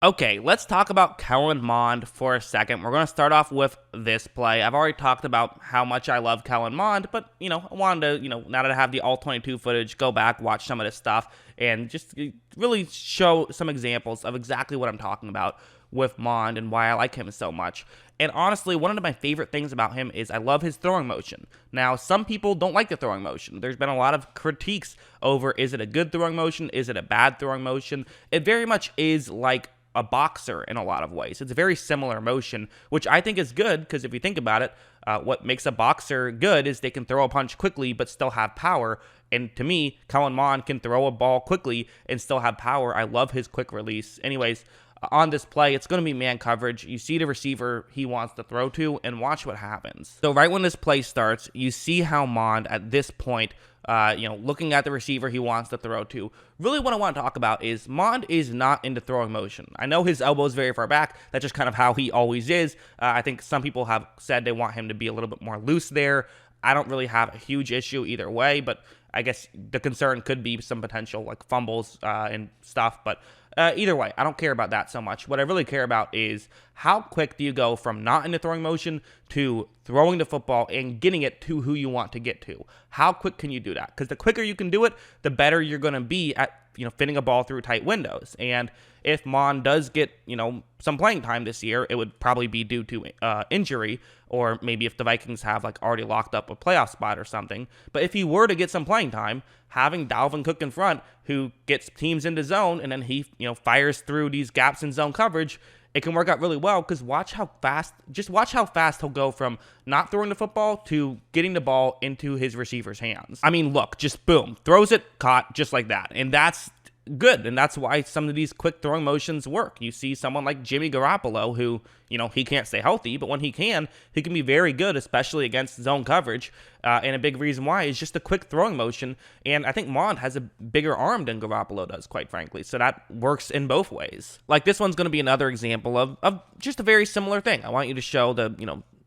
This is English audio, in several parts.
Okay, let's talk about Kellen Mond for a second. We're going to start off with this play. I've already talked about how much I love Kellen Mond, but, I wanted to, now that I have the all-22 footage, go back, watch some of this stuff, and just really show some examples of exactly what I'm talking about with Mond and why I like him so much. And honestly, one of my favorite things about him is I love his throwing motion. Now, some people don't like the throwing motion. There's been a lot of critiques over, is it a good throwing motion? Is it a bad throwing motion? It very much is like a boxer in a lot of ways. It's a very similar motion, which I think is good because if you think about it, what makes a boxer good is they can throw a punch quickly but still have power. And to me, Kellen Mond can throw a ball quickly and still have power. I love his quick release. Anyways, on this play, it's going to be man coverage. You see the receiver he wants to throw to, and watch what happens. So right when this play starts, you see how Mond at this point, looking at the receiver he wants to throw to. Really what I want to talk about is Mond is not into throwing motion. I know his elbow is very far back. That's just kind of how he always is. I think some people have said they want him to be a little bit more loose there. I don't really have a huge issue either way, but I guess the concern could be some potential like fumbles and stuff, but either way, I don't care about that so much. What I really care about is how quick do you go from not into throwing motion to throwing the football and getting it to who you want to get to. How quick can you do that? Because the quicker you can do it, the better you're going to be at fitting a ball through tight windows. And if Mond does get some playing time this year, it would probably be due to injury, or maybe if the Vikings have like already locked up a playoff spot or something. But if he were to get some playing time, having Dalvin Cook in front, who gets teams into zone, and then he fires through these gaps in zone coverage, it can work out really well. Because watch how fast he'll go from not throwing the football to getting the ball into his receiver's hands. I mean, look, just boom, throws it, caught, just like that. And that's good, and that's why some of these quick throwing motions work. You see someone like Jimmy Garoppolo, who, he can't stay healthy, but when he can be very good, especially against zone coverage, and a big reason why is just a quick throwing motion, and I think Mond has a bigger arm than Garoppolo does, quite frankly, so that works in both ways. Like, this one's going to be another example of just a very similar thing. I want you to show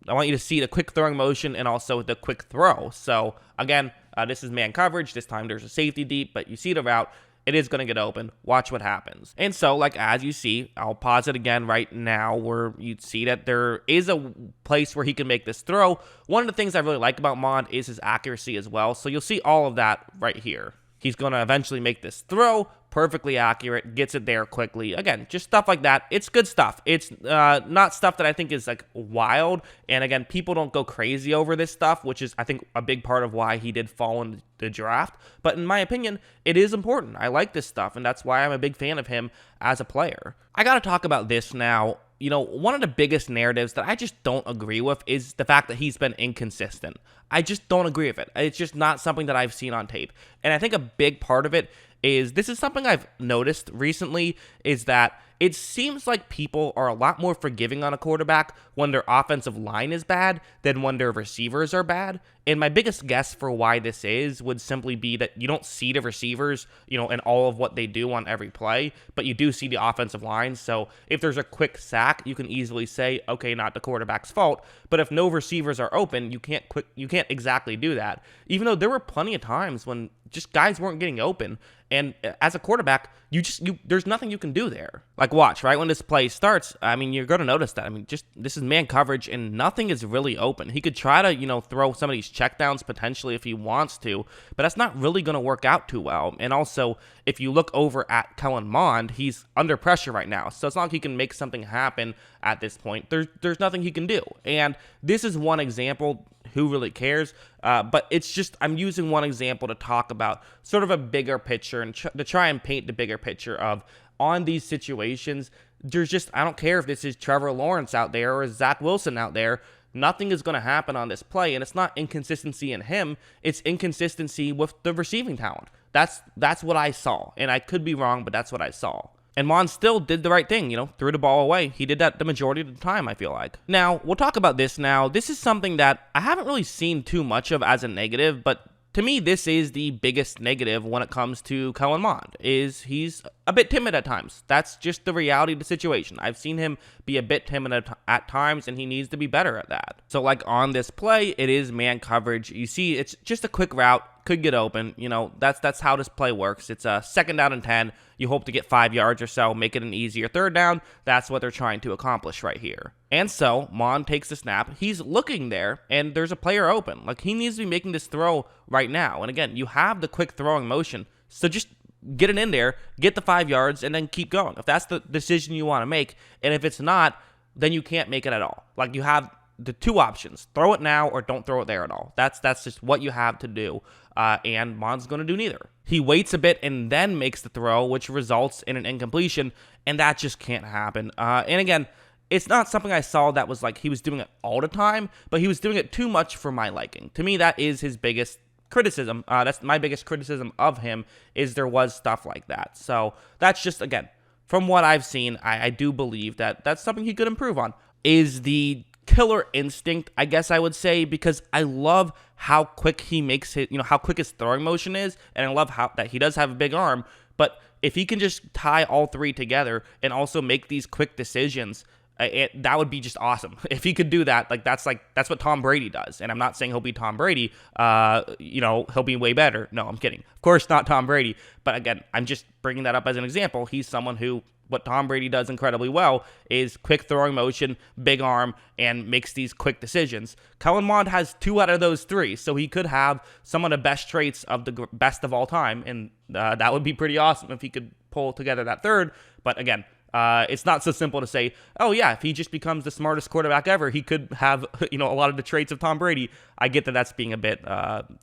I want you to see the quick throwing motion and also the quick throw. So, again, this is man coverage. This time there's a safety deep, but you see the route. It is going to get open. Watch what happens. And so, like, as you see, I'll pause it again right now where you'd see that there is a place where he can make this throw. One of the things I really like about Mond is his accuracy as well. So you'll see all of that right here. He's going to eventually make this throw, perfectly accurate, gets it there quickly. Again, just stuff like that. It's good stuff. It's not stuff that I think is like wild. And again, people don't go crazy over this stuff, which is, I think, a big part of why he did fall in the draft. But in my opinion, it is important. I like this stuff, and that's why I'm a big fan of him as a player. I got to talk about this now. One of the biggest narratives that I just don't agree with is the fact that he's been inconsistent. I just don't agree with it. It's just not something that I've seen on tape. And I think a big part of it is, this is something I've noticed recently, is that it seems like people are a lot more forgiving on a quarterback when their offensive line is bad than when their receivers are bad. And my biggest guess for why this is would simply be that you don't see the receivers, and all of what they do on every play, but you do see the offensive line. So if there's a quick sack, you can easily say, okay, not the quarterback's fault. But if no receivers are open, you can't exactly do that. Even though there were plenty of times when just guys weren't getting open. And as a quarterback, there's nothing you can do there. Like, watch, right when this play starts, I mean, you're going to notice that. I mean, this is man coverage, and nothing is really open. He could try to, throw some of these checkdowns potentially if he wants to, but that's not really going to work out too well. And also, if you look over at Kellen Mond, he's under pressure right now. So it's not like he can make something happen at this point. There's nothing he can do. And this is one example. Who really cares? But it's just, I'm using one example to talk about sort of a bigger picture and to try and paint the bigger picture of, on these situations, there's just, I don't care if this is Trevor Lawrence out there or Zach Wilson out there, nothing is going to happen on this play. And it's not inconsistency in him, it's inconsistency with the receiving talent. That's what I saw. And I could be wrong, but that's what I saw. And Mond still did the right thing, threw the ball away. He did that the majority of the time, I feel like. Now, we'll talk about this now. This is something that I haven't really seen too much of as a negative, but to me, this is the biggest negative when it comes to Kellen Mond, is he's a bit timid at times. That's just the reality of the situation. I've seen him be a bit timid at times, and he needs to be better at that. So, like on this play, it is man coverage. You see, it's just a quick route. could get open. That's how this play works. It's a 2nd down and 10. You hope to get 5 yards or so, make it an easier 3rd down. That's what they're trying to accomplish right here. And so Mond takes the snap. He's looking there, and there's a player open. Like, he needs to be making this throw right now. And again, you have the quick throwing motion, so just get it in there, get the 5 yards, and then keep going. If that's the decision you want to make, and if it's not, then you can't make it at all. Like, you have the 2 options: throw it now or don't throw it there at all. That's just what you have to do, and Mond's going to do neither. He waits a bit and then makes the throw, which results in an incompletion, and that just can't happen. And again, it's not something I saw that was like he was doing it all the time, but he was doing it too much for my liking. To me, that is his biggest criticism. That's my biggest criticism of him, is there was stuff like that. So that's just, again, from what I've seen, I do believe that that's something he could improve on. Is the killer instinct, I guess I would say, because I love how quick he makes it, how quick his throwing motion is, and I love how that he does have a big arm, but if he can just tie all 3 together and also make these quick decisions, that would be just awesome. If he could do that, that's what Tom Brady does. And I'm not saying he'll be Tom Brady, he'll be way better. No, I'm kidding. Of course not Tom Brady, but again, I'm just bringing that up as an example. He's someone who, what Tom Brady does incredibly well is quick throwing motion, big arm, and makes these quick decisions. Kellen Mond has 2 out of those 3, so he could have some of the best traits of the best of all time, and that would be pretty awesome if he could pull together that 3rd. But again, it's not so simple to say, oh yeah, if he just becomes the smartest quarterback ever, he could have, a lot of the traits of Tom Brady. I get that that's being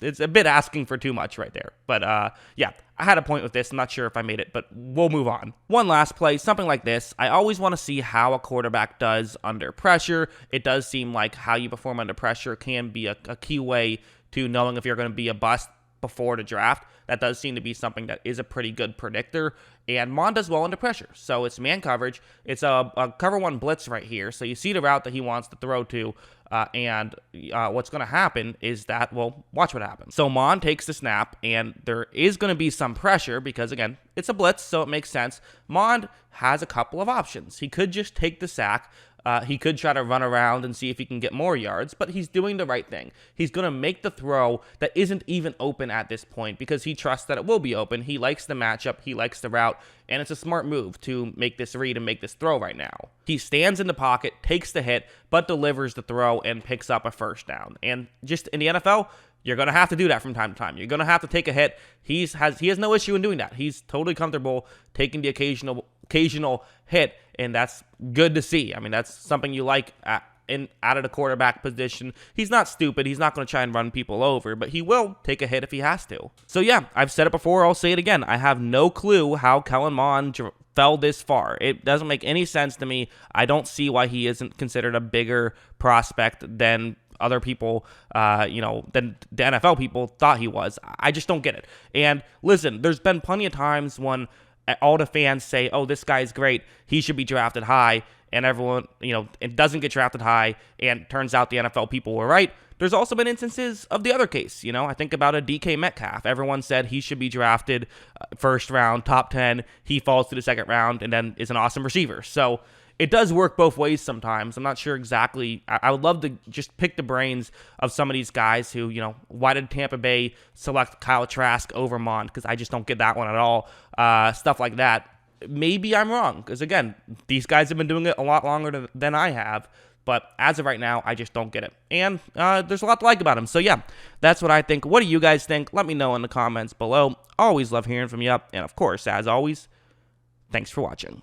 it's a bit asking for too much right there. But yeah, I had a point with this. I'm not sure if I made it, but we'll move on. One last play, something like this. I always want to see how a quarterback does under pressure. It does seem like how you perform under pressure can be a key way to knowing if you're going to be a bust before the draft. That does seem to be something that is a pretty good predictor. And Mond does well under pressure. So it's man coverage. It's a cover 1 blitz right here. So you see the route that he wants to throw to. And what's going to happen is that, well, watch what happens. So Mond takes the snap, and there is going to be some pressure because, again, it's a blitz, so it makes sense. Mond has a couple of options. He could just take the sack. He could try to run around and see if he can get more yards, but he's doing the right thing. He's going to make the throw that isn't even open at this point because he trusts that it will be open. He likes the matchup. He likes the route, and it's a smart move to make this read and make this throw right now. He stands in the pocket, takes the hit, but delivers the throw and picks up a 1st down. And just in the NFL, you're going to have to do that from time to time. You're going to have to take a hit. He has no issue in doing that. He's totally comfortable taking the occasional hit, and that's good to see. I mean, that's something you like out of the quarterback position. He's not stupid. He's not going to try and run people over, but he will take a hit if he has to. So yeah, I've said it before. I'll say it again. I have no clue how Kellen Mond fell this far. It doesn't make any sense to me. I don't see why he isn't considered a bigger prospect than other people, than the NFL people thought he was. I just don't get it. And listen, there's been plenty of times when all the fans say, oh, this guy's great, he should be drafted high, and everyone, it doesn't get drafted high, and turns out the NFL people were right. There's also been instances of the other case. I think about a DK Metcalf. Everyone said he should be drafted 1st round, top 10. He falls to the 2nd round and then is an awesome receiver. So it does work both ways sometimes. I'm not sure exactly. I would love to just pick the brains of some of these guys who, why did Tampa Bay select Kyle Trask over Mond? Because I just don't get that one at all. Stuff like that. Maybe I'm wrong, because again, these guys have been doing it a lot longer than I have. But as of right now, I just don't get it. And there's a lot to like about him. So yeah, that's what I think. What do you guys think? Let me know in the comments below. Always love hearing from you. And of course, as always, thanks for watching.